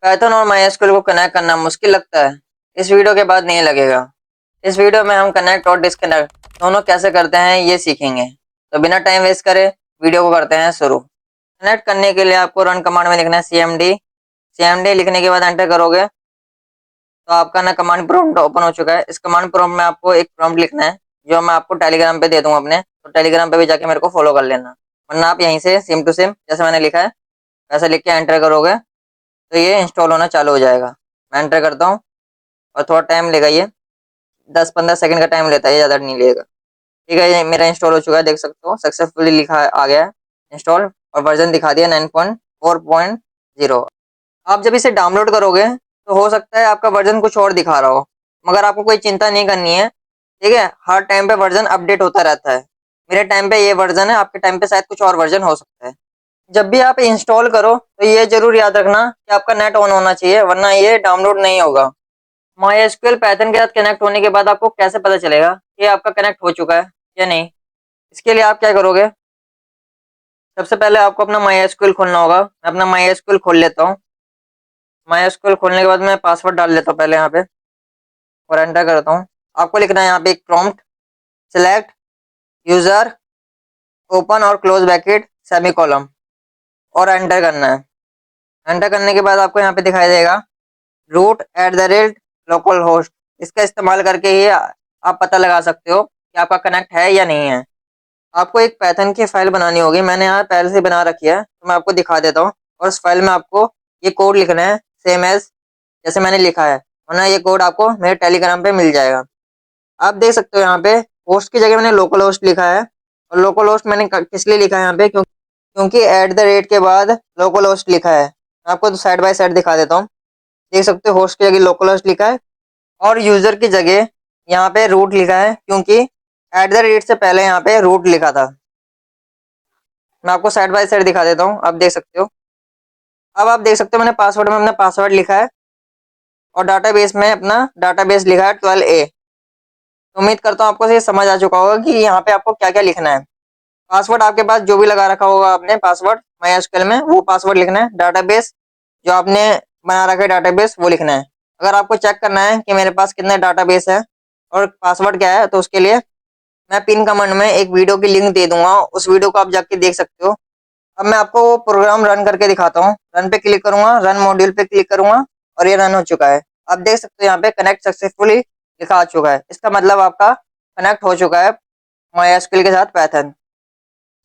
Python और MySQL को connect करना मुश्किल लगता है? इस वीडियो के बाद नहीं लगेगा। इस वीडियो में हम कनेक्ट और डिस्कनेक्ट दोनों कैसे करते हैं ये सीखेंगे। तो बिना टाइम वेस्ट करे वीडियो को करते हैं शुरू। कनेक्ट करने के लिए आपको रन कमांड में लिखना है CMD। CMD लिखने के बाद एंटर करोगे तो आपका ना कमांड प्रॉम्प्ट ओपन हो चुका है। इस कमांड प्रॉम्प्ट में आपको एक प्रॉम्प्ट लिखना है जो मैं आपको टेलीग्राम पे दे दूंगा अपने, तो टेलीग्राम पे भी जाके मेरे को फॉलो कर लेना, वरना आप यहीं से सेम टू सेम जैसे मैंने लिखा है वैसे लिख के एंटर करोगे तो ये इंस्टॉल होना चालू हो जाएगा। मैं एंटर करता हूँ और थोड़ा टाइम लेगा, ये 10-15 सेकंड का टाइम लेता है, ज़्यादा नहीं लेगा। ठीक है, ये मेरा इंस्टॉल हो चुका है, देख सकते हो सक्सेसफुली लिखा आ गया है इंस्टॉल, और वर्जन दिखा दिया 9.4.0। आप जब इसे डाउनलोड करोगे तो हो सकता है आपका वर्जन कुछ और दिखा रहा हो, मगर आपको कोई चिंता नहीं करनी है। ठीक है, हर टाइम पे वर्जन अपडेट होता रहता है। मेरे टाइम पे ये वर्जन है, आपके टाइम पे शायद कुछ और वर्जन हो सकता है। जब भी आप इंस्टॉल करो तो ये जरूर याद रखना कि आपका नेट ऑन होना चाहिए, वरना ये डाउनलोड नहीं होगा। MySQL पाइथन के साथ कनेक्ट होने के बाद आपको कैसे पता चलेगा कि आपका कनेक्ट हो चुका है या नहीं? इसके लिए आप क्या करोगे, सबसे पहले आपको अपना MySQL खोलना होगा। मैं अपना MySQL खोल लेता हूँ। MySQL खोलने के बाद मैं पासवर्ड डाल लेता हूँ पहले यहाँ पे और एंटर करता हूँ। आपको लिखना है यहाँ पे एक प्रॉम्प्ट, सिलेक्ट यूजर ओपन और क्लोज ब्रैकेट सेमीकोलन, और एंटर करना है। एंटर करने के बाद आपको यहाँ पे दिखाई देगा root@लोकल होस्ट। इसका इस्तेमाल करके ही आप पता लगा सकते हो कि आपका कनेक्ट है या नहीं है। आपको एक पाइथन की फाइल बनानी होगी, मैंने यहाँ पहले से बना रखी है तो मैं आपको दिखा देता हूँ। और उस फाइल में आपको ये कोड लिखना है सेम एज जैसे मैंने लिखा है, वरना ये कोड आपको मेरे टेलीग्राम पे मिल जाएगा। आप देख सकते हो यहाँ पे होस्ट की जगह मैंने लोकल होस्ट लिखा है, और लोकल होस्ट मैंने किस लिए लिखा है यहाँ पे, क्योंकि @ के बाद लोकल होस्ट लिखा है। मैं आपको साइड बाय साइड दिखा देता हूँ। देख सकते हो होस्ट की जगह लोकल होस्ट लिखा है और यूजर की जगह यहाँ पे रूट लिखा है, क्योंकि @ से पहले यहाँ पे रूट लिखा था। मैं आपको साइड बाय साइड दिखा देता हूँ, आप देख सकते हो। अब आप देख सकते हो मैंने पासवर्ड में अपना पासवर्ड लिखा है और डाटाबेस में अपना डाटाबेस लिखा है 12A। तो उम्मीद करता हूँ आपको ये समझ आ चुका होगा कि यहाँ पे आपको क्या क्या लिखना है। पासवर्ड आपके पास जो भी लगा रखा होगा आपने पासवर्ड MySQL में, वो पासवर्ड लिखना है। डाटाबेस जो आपने बना रखा है डाटाबेस वो लिखना है। अगर आपको चेक करना है कि मेरे पास कितने डाटाबेस है और पासवर्ड क्या है, तो उसके लिए मैं पिन कमेंट में एक वीडियो की लिंक दे दूंगा, उस वीडियो को आप जाके देख सकते हो। अब मैं आपको वो प्रोग्राम रन करके दिखाता हूँ। रन पे क्लिक करूंगा, रन मॉड्यूल पे क्लिक करूंगा और ये रन हो चुका है। आप देख सकते हो यहाँ पे कनेक्ट सक्सेसफुली लिखा आ चुका है। इसका मतलब आपका कनेक्ट हो चुका है MySQL के साथ पाइथन।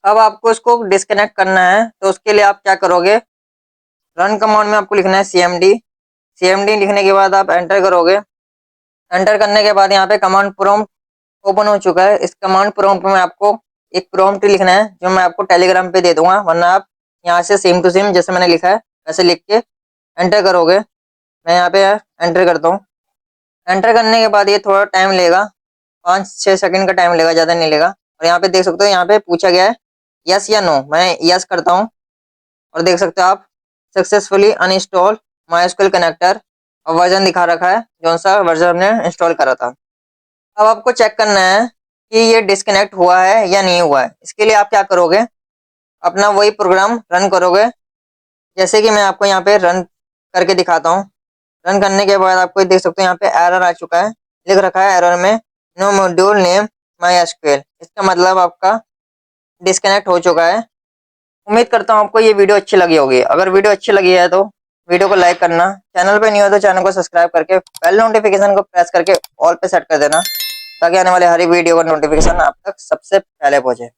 अब आपको इसको डिस्कनेक्ट करना है, तो उसके लिए आप क्या करोगे, रन कमांड में आपको लिखना है CMD। CMD लिखने के बाद आप एंटर करोगे। एंटर करने के बाद यहाँ पे कमांड प्रॉम्प्ट ओपन हो चुका है। इस कमांड प्रॉम्प्ट में आपको एक प्रॉम्प्ट लिखना है जो मैं आपको टेलीग्राम पे दे दूंगा, वरना आप यहाँ से सेम टू सेम जैसे मैंने लिखा है वैसे लिख के एंटर करोगे। मैं यहाँ पे एंटर करता हूँ। एंटर करने के बाद ये थोड़ा टाइम लेगा, 5-6 सेकंड का टाइम लेगा, ज़्यादा नहीं लेगा। और यहाँ पे देख सकते हो यहाँ पे पूछा गया है यस या नो, मैं यस करता हूँ और देख सकते हो आप सक्सेसफुली अनइंस्टॉल MySQL कनेक्टर, और वर्जन दिखा रखा है जो सा वर्जन हमने इंस्टॉल करा था। अब आपको चेक करना है कि ये डिस्कनेक्ट हुआ है या नहीं हुआ है। इसके लिए आप क्या करोगे, अपना वही प्रोग्राम रन करोगे जैसे कि मैं आपको यहाँ पे रन करके दिखाता हूँ। रन करने के बाद आपको देख सकते हो यहाँ पे एरर आ चुका है, लिख रखा है एरर में नो मॉड्यूल नेम MySQL। इसका मतलब आपका डिस्कनेक्ट हो चुका है। उम्मीद करता हूँ आपको ये वीडियो अच्छी लगी होगी। अगर वीडियो अच्छी लगी है तो वीडियो को लाइक करना, चैनल पे नहीं हो तो चैनल को सब्सक्राइब करके बेल नोटिफिकेशन को प्रेस करके ऑल पे सेट कर देना, ताकि आने वाले हर एक वीडियो का नोटिफिकेशन आप तक सबसे पहले पहुंचे।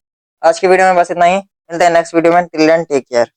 आज की वीडियो में बस इतना ही, मिलते हैं नेक्स्ट वीडियो में। Till then take care.